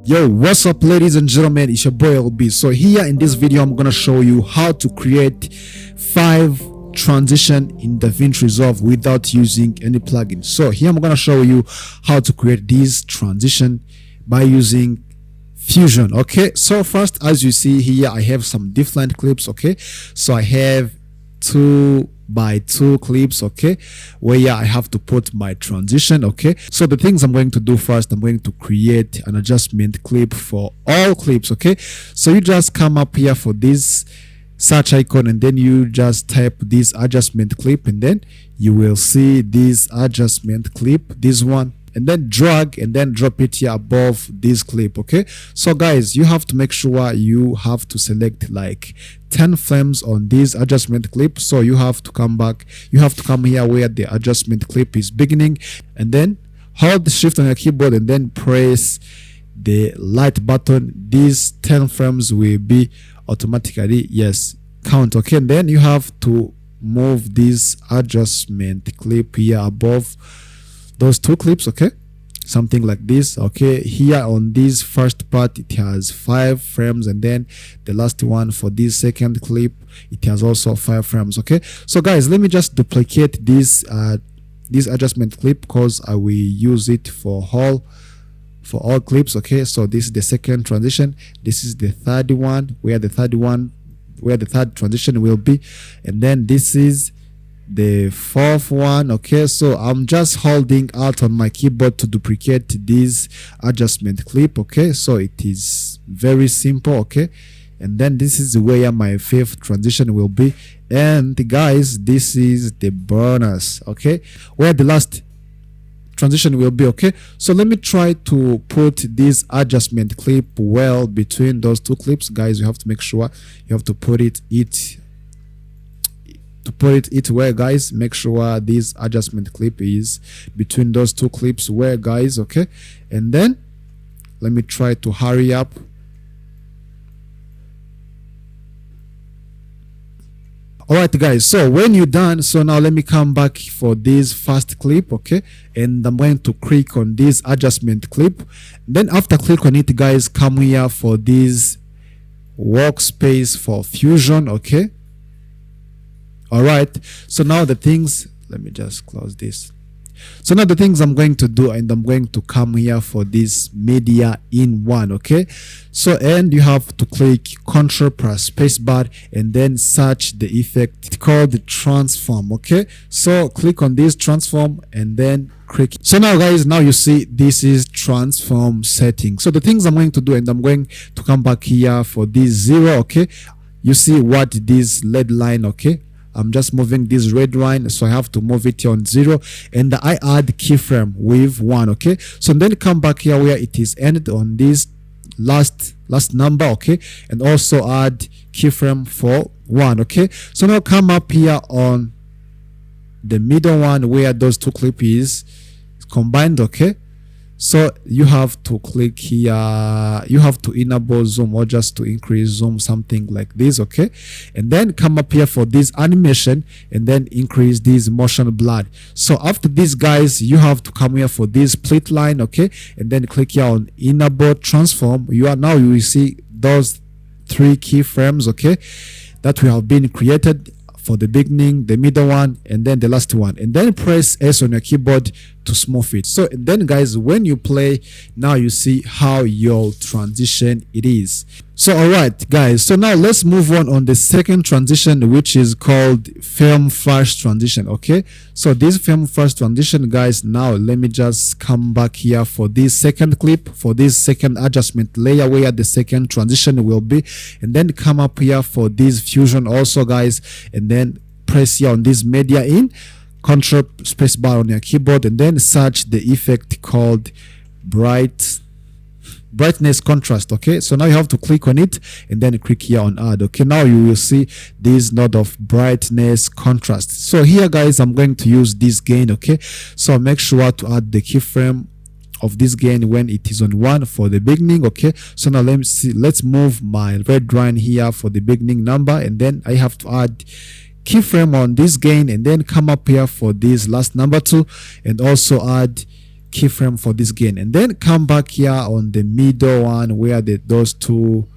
Yo, what's up, ladies and gentlemen? It's your boy LB. So here in this video, I'm gonna show you how to create 5 transition in DaVinci Resolve without using any plugin. So here I'm gonna show you how to create these transition by using Fusion. Okay, so first, as you see here, I have some different clips. Okay, so I have 2x2 clips, okay, where I have to put my transition. Okay, so the things I'm going to do first, I'm going to create an adjustment clip for all clips. Okay, so you just come up here for this search icon and then you just type this adjustment clip, and then you will see this adjustment clip, this one, and then drag and then drop it here above this clip. Okay, so guys, you have to make sure you have to select like 10 frames on this adjustment clip. So you have to come back, you have to come here where the adjustment clip is beginning, and then hold the shift on your keyboard and then press the light button. These 10 frames will be automatically count. Okay, and then you have to move this adjustment clip here above those 2 clips. Okay, something like this. Okay, here on this first part it has 5 frames, and then the last one for this second clip it has also 5 frames. Okay, so guys, let me just duplicate this adjustment clip because I will use it for all clips. Okay, so this is the second transition, this is the third one where the third transition will be, and then this is the 4th one. Okay, so I'm just holding Alt on my keyboard to duplicate this adjustment clip. Okay, so it is very simple. Okay, and then this is where my 5th transition will be, and guys, this is the bonus. Okay, where the last transition will be. Okay, so let me try to put this adjustment clip well between those 2 clips. Guys, you have to make sure you have to put it where, guys, make sure this adjustment clip is between those 2 clips where, guys. Okay, and then let me try to hurry up. Alright guys, so when you're done, so now let me come back for this first clip. Okay, and I'm going to click on this adjustment clip. Then after click on it, guys, come here for this workspace for Fusion. Okay, alright, so now the things, let me just close this. So now the things I'm going to do, and I'm going to come here for this media in one. Okay, so and you have to click Ctrl plus spacebar and then search the effect called transform. Okay, so click on this transform and then click. So now guys, now you see this is transform setting. So the things I'm going to do, and I'm going to come back here for this 0. Okay, you see what this red line. Okay, I'm just moving this red line, so I have to move it on 0, and I add keyframe with 1. Okay, so then come back here where it is ended on this last number. Okay, and also add keyframe for 1. Okay, so now come up here on the middle one where those 2 clips is combined. Okay, so you have to click here, you have to enable zoom or just to increase zoom, something like this. Okay, and then come up here for this animation and then increase this motion blur. So after this, guys, you have to come here for this split line. Okay, and then click here on enable transform. You will see those 3 keyframes. Okay, that we have been created for the beginning, the middle one, and then the last one, and then press S on your keyboard to smooth it. So then guys, when you play, now you see how your transition it is. So alright guys, so now let's move on the second transition, which is called film flash transition. Okay, so this film flash transition, guys, now let me just come back here for this second clip, for this second adjustment layer where the second transition will be, and then come up here for this Fusion also, guys, and then press here on this media in, Ctrl spacebar on your keyboard, and then search the effect called brightness contrast. Okay, so now you have to click on it and then click here on add. Okay, now you will see this node of brightness contrast. So here, guys, I'm going to use this gain. Okay, so make sure to add the keyframe of this gain when it is on 1 for the beginning. Okay, so now let's move my red line here for the beginning number, and then I have to add keyframe on this gain, and then come up here for this last number 2 and also add keyframe for this gain, and then come back here on the middle one where those two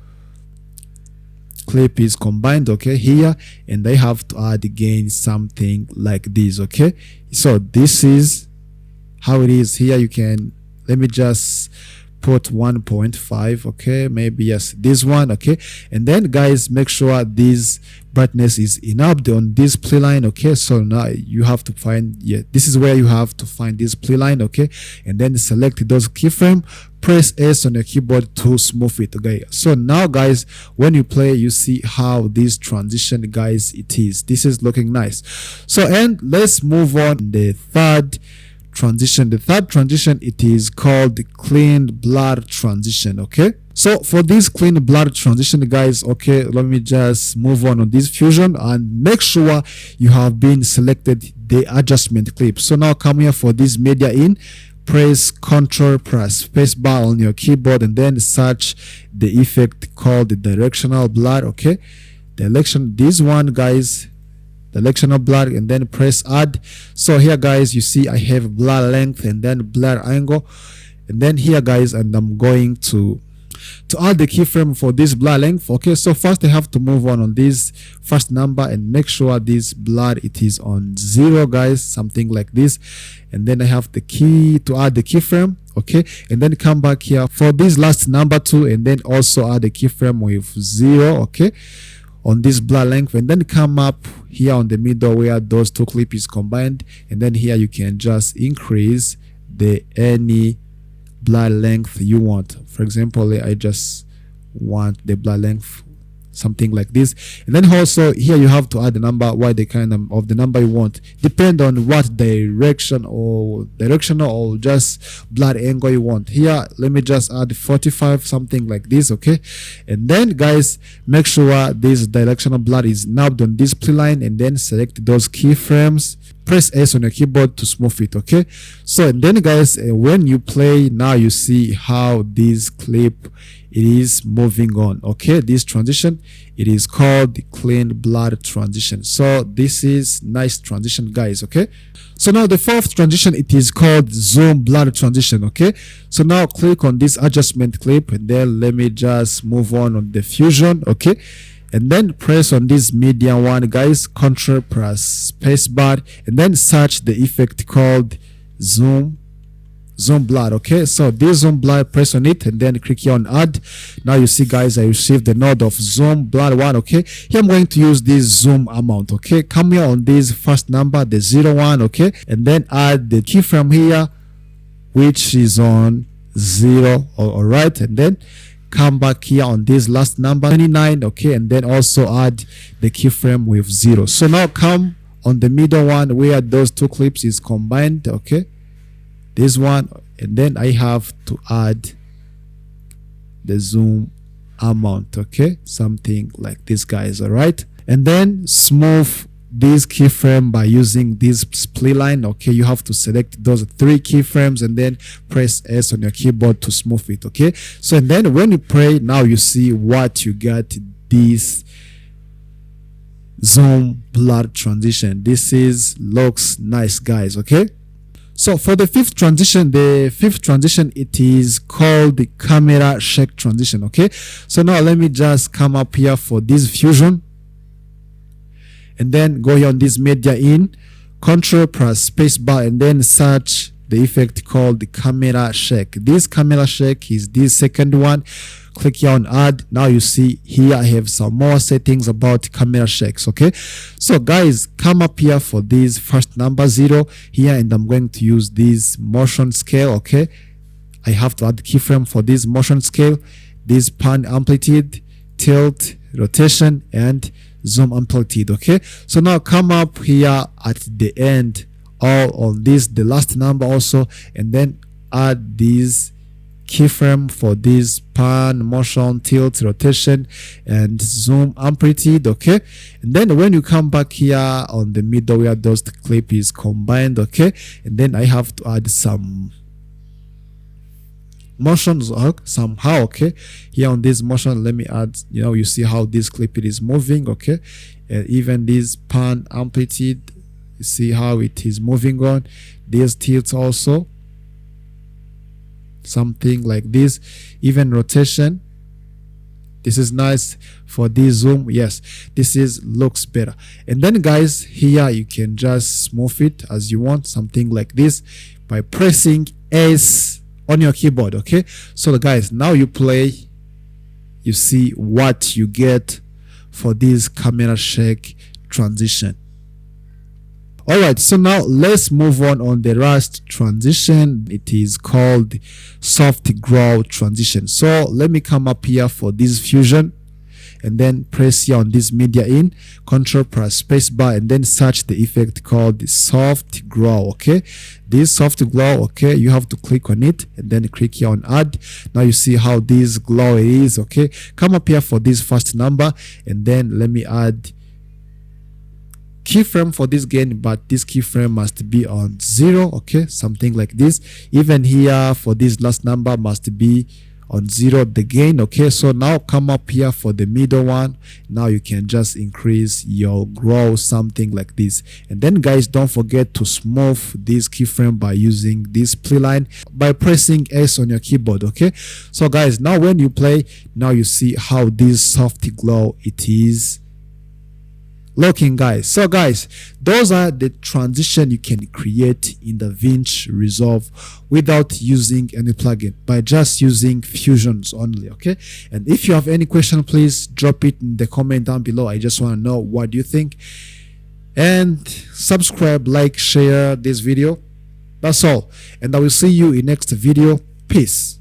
clip is combined, okay, here, and I have to add again something like this, okay. So this is how it is here. You can, let me just put 1.5, okay, maybe, yes, this one, okay. And then guys, make sure this brightness is enough on this play line, okay. So now you have to find, yeah, this is where you have to find this play line, okay, and then select those keyframe, press S on your keyboard to smooth it, okay. So now guys, when you play, you see how this transition, guys, it is, this is looking nice. So, and let's move on the third transition. The third transition, it is called the clean blur transition, okay. So for this clean blur transition, guys, okay, let me just move on this fusion and make sure you have been selected the adjustment clip. So now come here for this media in, press Ctrl plus spacebar on your keyboard, and then search the effect called the directional blur, okay. This one, guys, directional blur, and then press add. So here guys, you see I have blur length and then blur angle, and then here guys, and I'm going to add the keyframe for this blur length, okay. So first I have to move on this first number and make sure this blur it is on 0, guys, something like this, and then I have the key to add the keyframe, okay, and then come back here for this last number 2, and then also add the keyframe with 0, okay, on this blur length, and then come up here on the middle where those two clips is combined, and then here you can just increase the any blur length you want. For example, I just want the blur length something like this, and then also here you have to add the number, what the kind of the number you want, depend on what direction or directional or just blur angle you want. Here let me just add 45, something like this, okay. And then guys, make sure this directional blur is nabbed on this play line, and then select those keyframes, press S on your keyboard to smooth it, okay. So and then guys, when you play, now you see how this clip it is moving on, okay. This transition, it is called the clean blur transition. So this is nice transition, guys, okay. So now the fourth transition, it is called zoom blur transition, okay. So now click on this adjustment clip, and then let me just move on the fusion, okay, and then press on this medium one, guys, Ctrl plus spacebar, and then search the effect called zoom blur, okay. So this zoom blur, press on it, and then click here on add. Now you see guys, I received the node of zoom blur 1, okay. Here I'm going to use this zoom amount, okay. Come here on this first number, the 01, okay, and then add the keyframe here which is on 0, all right, and then come back here on this last number 29, okay, and then also add the keyframe with 0. So now come on the middle one where those two clips is combined, okay, this one, and then I have to add the zoom amount, okay, something like this, guys, all right. And then smooth this keyframe by using this split line, okay. You have to select those 3 keyframes and then press S on your keyboard to smooth it, okay. So and then when you play, now you see what you got, this zoom blur transition. This is looks nice, guys, okay. So for the fifth transition, it is called the camera shake transition, okay. So now let me just come up here for this fusion, and then go here on this media in, Ctrl plus spacebar, and then search the effect called the camera shake. This camera shake is this second one. Click here on add. Now you see here I have some more settings about camera shakes, okay. So guys, come up here for this first number 0 here, and I'm going to use this motion scale, okay. I have to add the keyframe for this motion scale, this pan amplitude, tilt, rotation, and zoom amplitude, okay. So now come up here at the end, all on this, the last number also, and then add this keyframe for this pan, motion, tilt, rotation, and zoom amplitude, okay. And then when you come back here on the middle where those clip is combined, okay, and then I have to add some motions somehow, okay. Here on this motion, let me add, you see how this clip it is moving, okay, and even this pan amplitude, you see how it is moving on, this tilt also, something like this. Even rotation, this is nice. For this zoom, yes, this is looks better. And then guys, here you can just move it as you want, something like this, by pressing S on your keyboard. Okay, so guys, now you play, you see what you get for this camera shake transition. Alright, so now let's move on the last transition. It is called soft glow transition. So let me come up here for this fusion and then press here on this media in, control plus space bar, and then search the effect called soft glow. Okay, this soft glow, okay, you have to click on it and then click here on add. Now you see how this glow is. Okay, come up here for this first number and then let me add keyframe for this gain, but this keyframe must be on 0. Okay, something like this. Even here for this last number must be on 0, the gain. Okay, so now come up here for the middle one. Now you can just increase your glow, something like this. And then guys, don't forget to smooth this keyframe by using this playline by pressing S on your keyboard. Okay, so guys, now when you play, now you see how this soft glow it is looking, guys. So guys, those are the transition you can create in DaVinci Resolve without using any plugin, by just using fusions only. Okay, and if you have any question, please drop it in the comment down below. I just want to know what you think. And subscribe, like, share this video. That's all, and I will see you in next video. Peace.